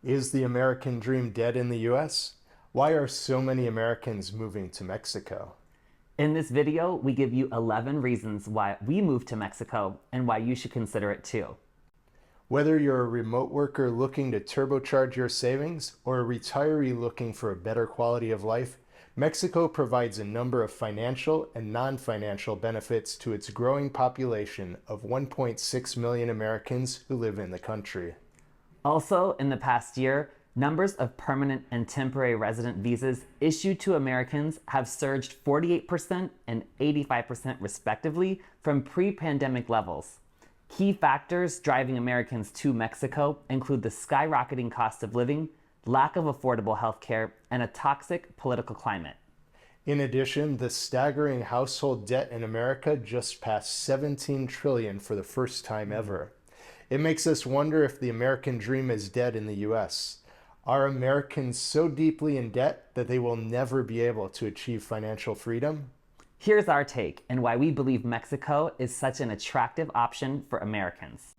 Is the American dream dead in the US? Why are so many Americans moving to Mexico? In this video, we give you 11 reasons why we moved to Mexico and why you should consider it too. Whether you're a remote worker looking to turbocharge your savings or a retiree looking for a better quality of life, Mexico provides a number of financial and non-financial benefits to its growing population of 1.6 million Americans who live in the country. Also, in the past year, numbers of permanent and temporary resident visas issued to Americans have surged 48% and 85% respectively from pre-pandemic levels. Key factors driving Americans to Mexico include the skyrocketing cost of living, lack of affordable health care, and a toxic political climate. In addition, the staggering household debt in America just passed 17 trillion for the first time ever. It makes us wonder if the American dream is dead in the US. Are Americans so deeply in debt that they will never be able to achieve financial freedom? Here's our take and why we believe Mexico is such an attractive option for Americans.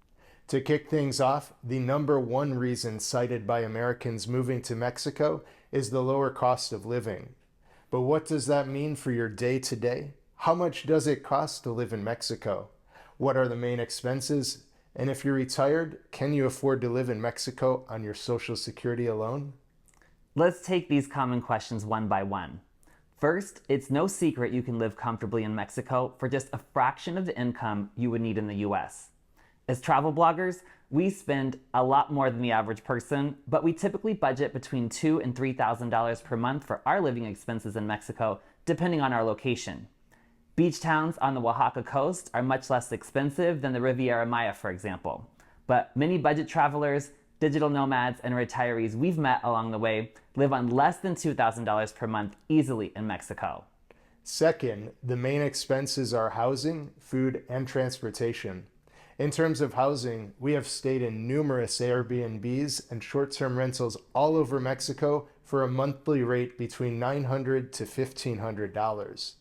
To kick things off, the number one reason cited by Americans moving to Mexico is the lower cost of living. But what does that mean for your day-to-day? How much does it cost to live in Mexico? What are the main expenses? And if you're retired, can you afford to live in Mexico on your Social Security alone? Let's take these common questions one by one. First, it's no secret you can live comfortably in Mexico for just a fraction of the income you would need in the US. As travel bloggers, we spend a lot more than the average person, but we typically budget between $2,000 and $3,000 per month for our living expenses in Mexico, depending on our location. Beach towns on the Oaxaca coast are much less expensive than the Riviera Maya, for example. But many budget travelers, digital nomads, and retirees we've met along the way live on less than $2,000 per month easily in Mexico. Second, the main expenses are housing, food, and transportation. In terms of housing, we have stayed in numerous Airbnbs and short-term rentals all over Mexico for a monthly rate between $900 to $1,500.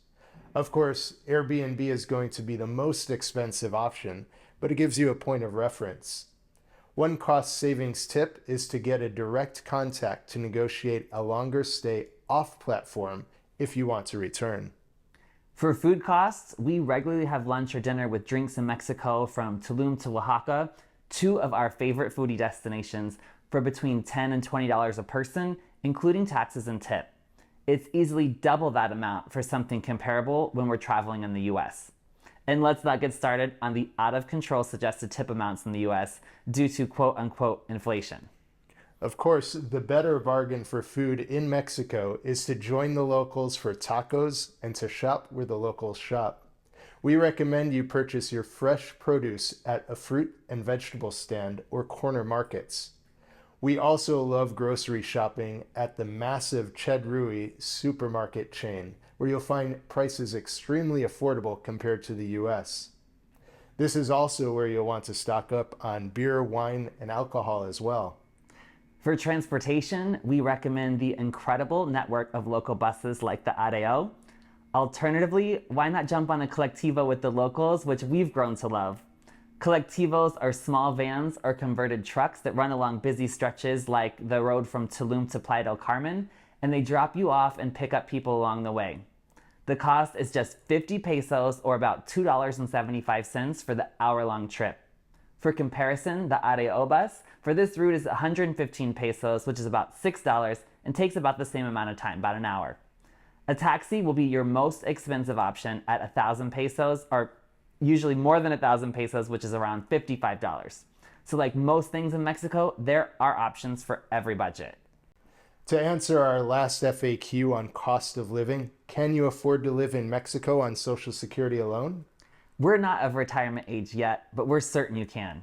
Of course, Airbnb is going to be the most expensive option, but it gives you a point of reference. One cost savings tip is to get a direct contact to negotiate a longer stay off-platform if you want to return. For food costs, we regularly have lunch or dinner with drinks in Mexico from Tulum to Oaxaca, two of our favorite foodie destinations, for between $10 and $20 a person, including taxes and tip. It's easily double that amount for something comparable when we're traveling in the US. And let's not get started on the out-of-control suggested tip amounts in the US due to quote-unquote inflation. Of course, the better bargain for food in Mexico is to join the locals for tacos and to shop where the locals shop. We recommend you purchase your fresh produce at a fruit and vegetable stand or corner markets. We also love grocery shopping at the massive Chedrui supermarket chain, where you'll find prices extremely affordable compared to the US. This is also where you'll want to stock up on beer, wine, and alcohol as well. For transportation, we recommend the incredible network of local buses like the ADO. Alternatively, why not jump on a colectivo with the locals, which we've grown to love? Colectivos are small vans or converted trucks that run along busy stretches like the road from Tulum to Playa del Carmen, and they drop you off and pick up people along the way. The cost is just 50 pesos or about $2.75 for the hour-long trip. For comparison, the ADO bus for this route is 115 pesos, which is about $6, and takes about the same amount of time, about an hour. A taxi will be your most expensive option at 1,000 pesos, or usually more than 1,000 pesos, which is around $55. So like most things in Mexico, there are options for every budget. To answer our last FAQ on cost of living, can you afford to live in Mexico on Social Security alone? We're not of retirement age yet, but we're certain you can.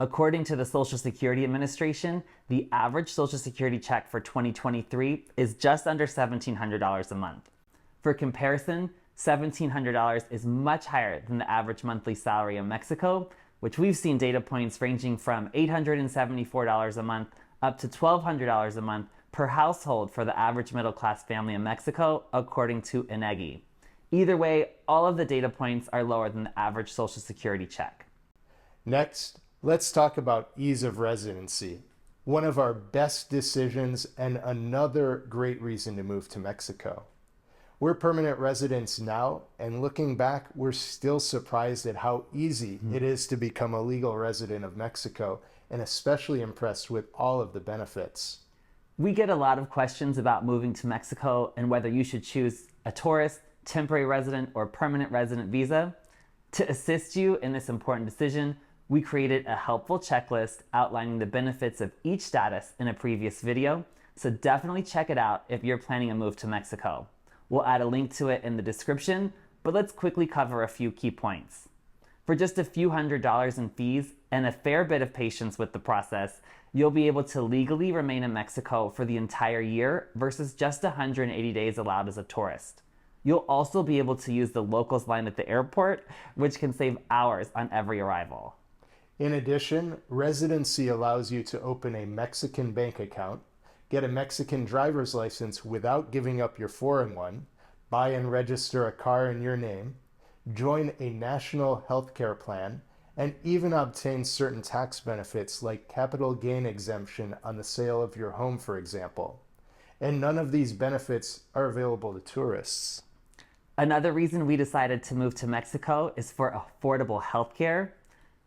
According to the Social Security Administration, the average Social Security check for 2023 is just under $1,700 a month. For comparison, $1,700 is much higher than the average monthly salary in Mexico, which we've seen data points ranging from $874 a month up to $1,200 a month per household for the average middle-class family in Mexico, according to INEGI. Either way, all of the data points are lower than the average Social Security check. Next, let's talk about ease of residency. One of our best decisions and another great reason to move to Mexico. We're permanent residents now, and looking back, we're still surprised at how easy it is to become a legal resident of Mexico, and especially impressed with all of the benefits. We get a lot of questions about moving to Mexico and whether you should choose a tourist, temporary resident, or permanent resident visa. To assist you in this important decision, we created a helpful checklist outlining the benefits of each status in a previous video, so definitely check it out if you're planning a move to Mexico. We'll add a link to it in the description, but let's quickly cover a few key points. For just a few $100s in fees and a fair bit of patience with the process, you'll be able to legally remain in Mexico for the entire year versus just 180 days allowed as a tourist. You'll also be able to use the locals line at the airport, which can save hours on every arrival. In addition, Residency allows you to open a Mexican bank account, get a Mexican driver's license without giving up your foreign one, buy and register a car in your name, join a national healthcare plan, and even obtain certain tax benefits like capital gain exemption on the sale of your home, for example. And none of these benefits are available to tourists. Another reason we decided to move to Mexico is for affordable healthcare.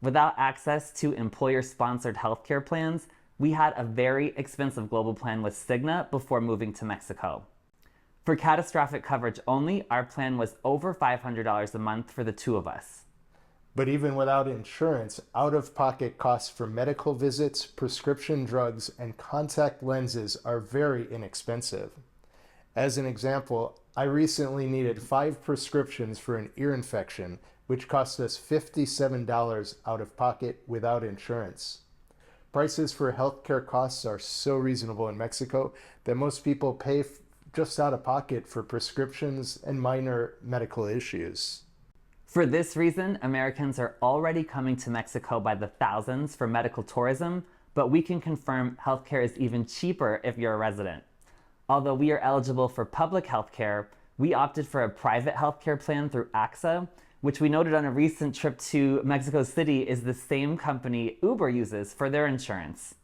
Without access to employer-sponsored healthcare plans, we had a very expensive global plan with Cigna before moving to Mexico. For catastrophic coverage only, our plan was over $500 a month for the two of us. But even without insurance, out-of-pocket costs for medical visits, prescription drugs, and contact lenses are very inexpensive. As an example, I recently needed 5 prescriptions for an ear infection, which cost us $57 out of pocket without insurance. Prices for healthcare costs are so reasonable in Mexico that most people pay just out of pocket for prescriptions and minor medical issues. For this reason, Americans are already coming to Mexico by the thousands for medical tourism, but we can confirm healthcare is even cheaper if you're a resident. Although we are eligible for public healthcare, we opted for a private healthcare plan through AXA, which we noted on a recent trip to Mexico City is the same company Uber uses for their insurance.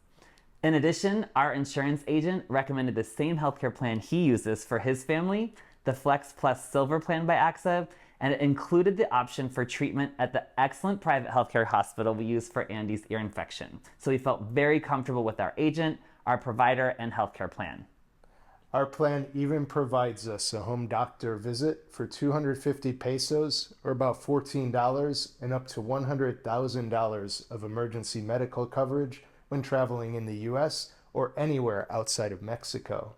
In addition, our insurance agent recommended the same healthcare plan he uses for his family, the Flex Plus Silver plan by AXA, and it included the option for treatment at the excellent private healthcare hospital we use for Andy's ear infection. So we felt very comfortable with our agent, our provider, and healthcare plan. Our plan even provides us a home doctor visit for 250 pesos, or about $14, and up to $100,000 of emergency medical coverage when traveling in the US or anywhere outside of Mexico.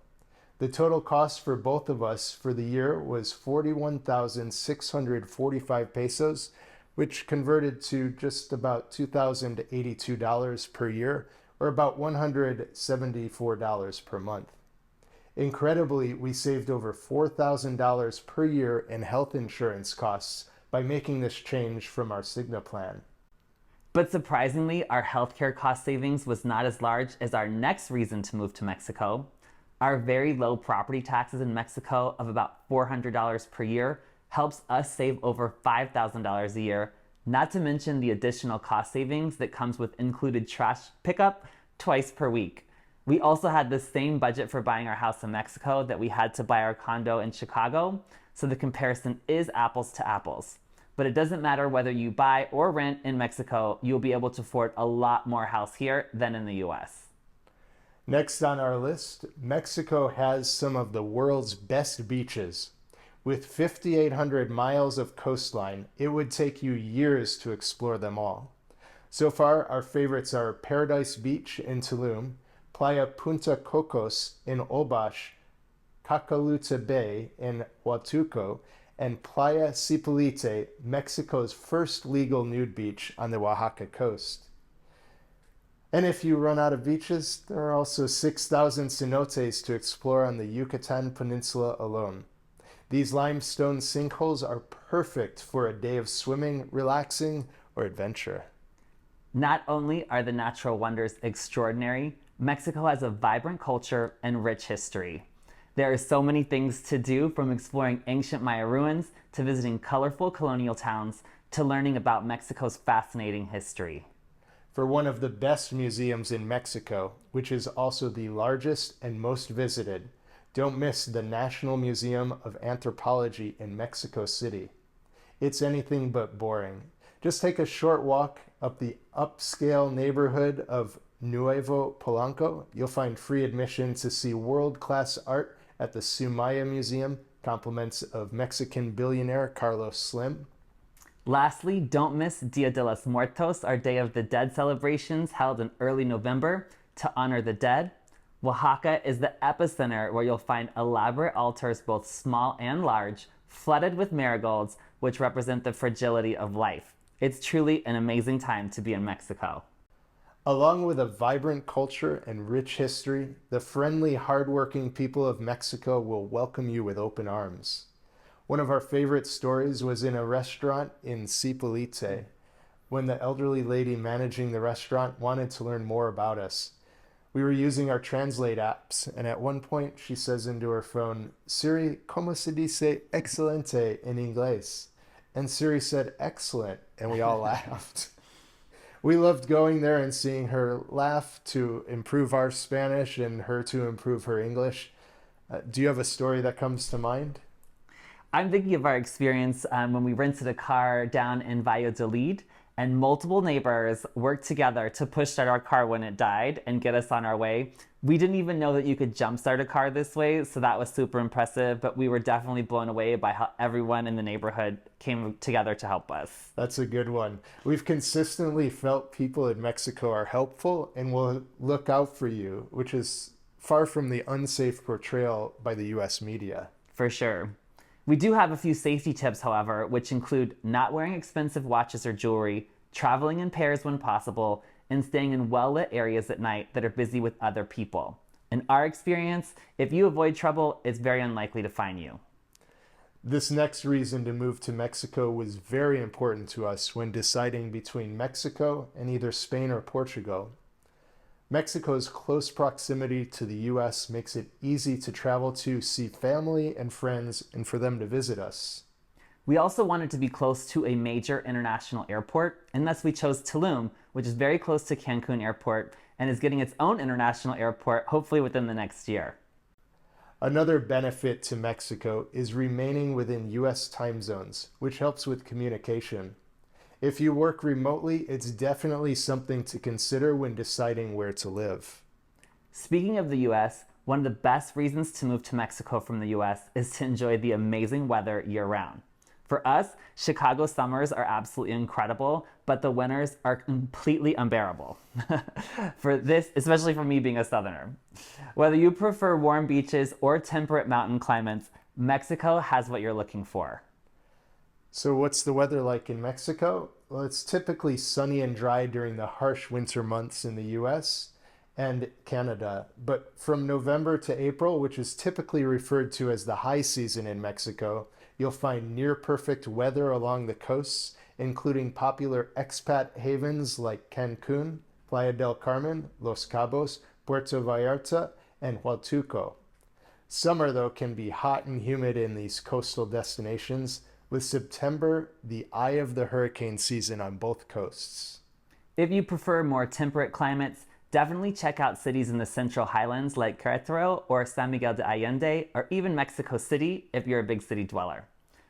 The total cost for both of us for the year was 41,645 pesos, which converted to just about $2,082 per year, or about $174 per month. Incredibly, we saved over $4,000 per year in health insurance costs by making this change from our Cigna plan. But surprisingly, our healthcare cost savings was not as large as our next reason to move to Mexico. Our very low property taxes in Mexico of about $400 per year helps us save over $5,000 a year, not to mention the additional cost savings that comes with included trash pickup twice per week. We also had the same budget for buying our house in Mexico that we had to buy our condo in Chicago, so the comparison is apples to apples. But it doesn't matter whether you buy or rent in Mexico, you'll be able to afford a lot more house here than in the US. Next on our list, Mexico has some of the world's best beaches. With 5,800 miles of coastline, it would take you years to explore them all. So far, our favorites are Paradise Beach in Tulum, Playa Punta Cocos in Obash, Cacaluta Bay in Huatuco, and Playa Cipolite, Mexico's first legal nude beach on the Oaxaca coast. And if you run out of beaches, there are also 6,000 cenotes to explore on the Yucatan Peninsula alone. These limestone sinkholes are perfect for a day of swimming, relaxing, or adventure. Not only are the natural wonders extraordinary, Mexico has a vibrant culture and rich history. There are so many things to do, from exploring ancient Maya ruins to visiting colorful colonial towns to learning about Mexico's fascinating history. for one of the best museums in Mexico, which is also the largest and most visited. Don't miss the National Museum of Anthropology in Mexico City. It's anything but boring. Just take a short walk up the upscale neighborhood of Nuevo Polanco. You'll find free admission to see world-class art at the Sumaya Museum, compliments of Mexican billionaire Carlos Slim. Lastly, don't miss Dia de los Muertos, our Day of the Dead celebrations held in early November to honor the dead. Oaxaca is the epicenter where you'll find elaborate altars, both small and large, flooded with marigolds, which represent the fragility of life. It's truly an amazing time to be in Mexico. Along with a vibrant culture and rich history, the friendly, hardworking people of Mexico will welcome you with open arms. One of our favorite stories was in a restaurant in Cipolite, when the elderly lady managing the restaurant wanted to learn more about us. We were using our Translate apps, and at one point she says into her phone, "Siri, ¿cómo se dice excelente in inglés?" And Siri said, "Excellent," and we all laughed. We loved going there and seeing her laugh to improve our Spanish and her to improve her English. Do you have a story that comes to mind? I'm thinking of our experience when we rented a car down in Valladolid, and multiple neighbors worked together to push start our car when it died and get us on our way. We didn't even know that you could jumpstart a car this way, so that was super impressive, but we were definitely blown away by how everyone in the neighborhood came together to help us. That's a good one. We've consistently felt people in Mexico are helpful and will look out for you, which is far from the unsafe portrayal by the US media. For sure. We do have a few safety tips, however, which include not wearing expensive watches or jewelry, traveling in pairs when possible, and staying in well-lit areas at night that are busy with other people. In our experience, if you avoid trouble, it's very unlikely to find you. This next reason to move to Mexico was very important to us when deciding between Mexico and either Spain or Portugal. Mexico's close proximity to the US makes it easy to travel to see family and friends and for them to visit us. We also wanted to be close to a major international airport, and thus we chose Tulum, which is very close to Cancun Airport and is getting its own international airport hopefully within the next year. Another benefit to Mexico is remaining within US time zones, which helps with communication. If you work remotely, it's definitely something to consider when deciding where to live. Speaking of the US, one of the best reasons to move to Mexico from the US is to enjoy the amazing weather year-round. For us, Chicago summers are absolutely incredible, but the winters are completely unbearable. For this, especially for me being a Southerner. Whether you prefer warm beaches or temperate mountain climates, Mexico has what you're looking for. So what's the weather like in Mexico? Well, it's typically sunny and dry during the harsh winter months in the US and Canada. But from November to April, which is typically referred to as the high season in Mexico, you'll find near perfect weather along the coasts, including popular expat havens like Cancun, Playa del Carmen, Los Cabos, Puerto Vallarta, and Huatulco. Summer, though, can be hot and humid in these coastal destinations, with September the eye of the hurricane season on both coasts. If you prefer more temperate climates, definitely check out cities in the Central Highlands like Querétaro or San Miguel de Allende, or even Mexico City if you're a big city dweller.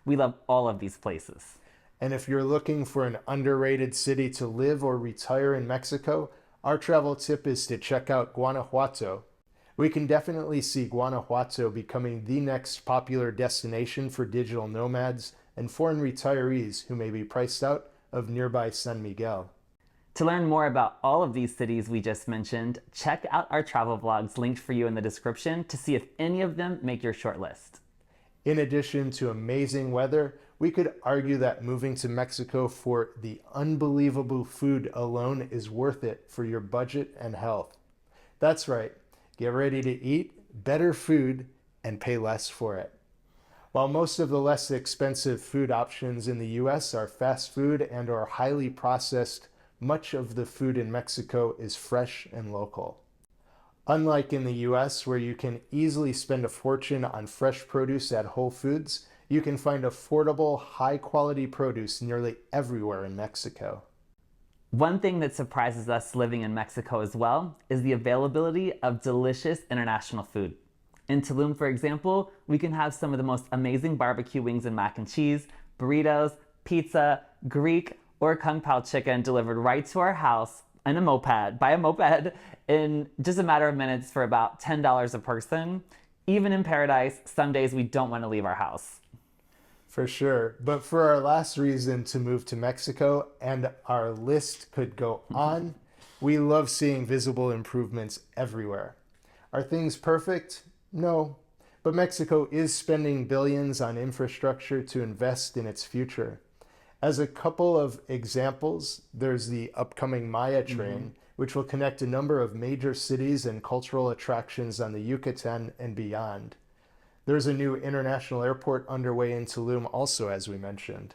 We love all of these places. And if you're looking for an underrated city to live or retire in Mexico, our travel tip is to check out Guanajuato. We can definitely see Guanajuato becoming the next popular destination for digital nomads and foreign retirees who may be priced out of nearby San Miguel. To learn more about all of these cities we just mentioned, check out our travel vlogs linked for you in the description to see if any of them make your short list. In addition to amazing weather, we could argue that moving to Mexico for the unbelievable food alone is worth it for your budget and health. That's right, get ready to eat better food and pay less for it. While most of the less expensive food options in the US are fast food and or highly processed, much of the food in Mexico is fresh and local. Unlike in the US, where you can easily spend a fortune on fresh produce at Whole Foods, you can find affordable, high-quality produce nearly everywhere in Mexico. One thing that surprises us living in Mexico as well is the availability of delicious international food. In Tulum, for example, we can have some of the most amazing barbecue wings and mac and cheese, burritos, pizza, Greek, or Kung Pao chicken delivered right to our house in a moped, by a moped, in just a matter of minutes for about $10 a person. Even in paradise, some days we don't want to leave our house. For sure. But for our last reason to move to Mexico, and our list could go on, we love seeing visible improvements everywhere. Are things perfect? No. But Mexico is spending billions on infrastructure to invest in its future. As a couple of examples, there's the upcoming Maya train, which will connect a number of major cities and cultural attractions on the Yucatan and beyond. There's a new international airport underway in Tulum also, as we mentioned.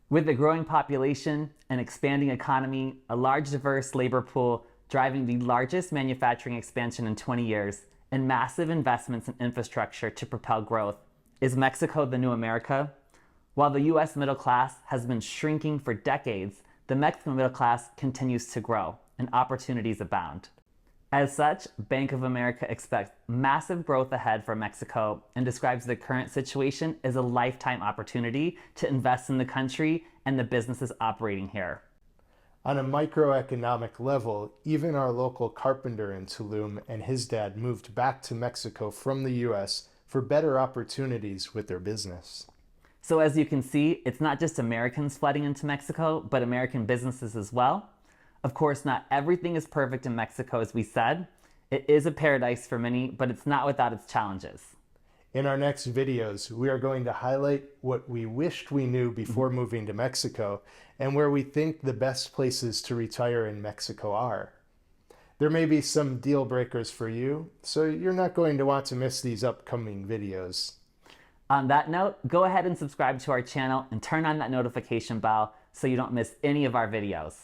With a growing population, an expanding economy, a large diverse labor pool driving the largest manufacturing expansion in 20 years, and massive investments in infrastructure to propel growth, is Mexico the new America? While the US middle class has been shrinking for decades, the Mexican middle class continues to grow and opportunities abound. As such, Bank of America expects massive growth ahead for Mexico and describes the current situation as a lifetime opportunity to invest in the country and the businesses operating here. On a microeconomic level, even our local carpenter in Tulum and his dad moved back to Mexico from the US for better opportunities with their business. So as you can see, it's not just Americans flooding into Mexico, but American businesses as well. Of course, not everything is perfect in Mexico, as we said. It is a paradise for many, but it's not without its challenges. In our next videos, we are going to highlight what we wished we knew before moving to Mexico and where we think the best places to retire in Mexico are. There may be some deal breakers for you, so you're not going to want to miss these upcoming videos. On that note, go ahead and subscribe to our channel and turn on that notification bell so you don't miss any of our videos.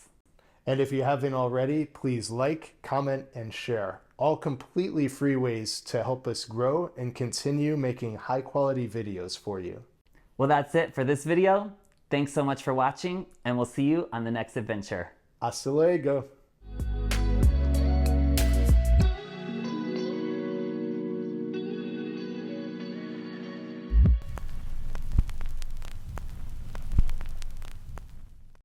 And if you haven't already, please like, comment, and share. All completely free ways to help us grow and continue making high-quality videos for you. Well, that's it for this video. Thanks so much for watching, and we'll see you on the next adventure. Hasta luego.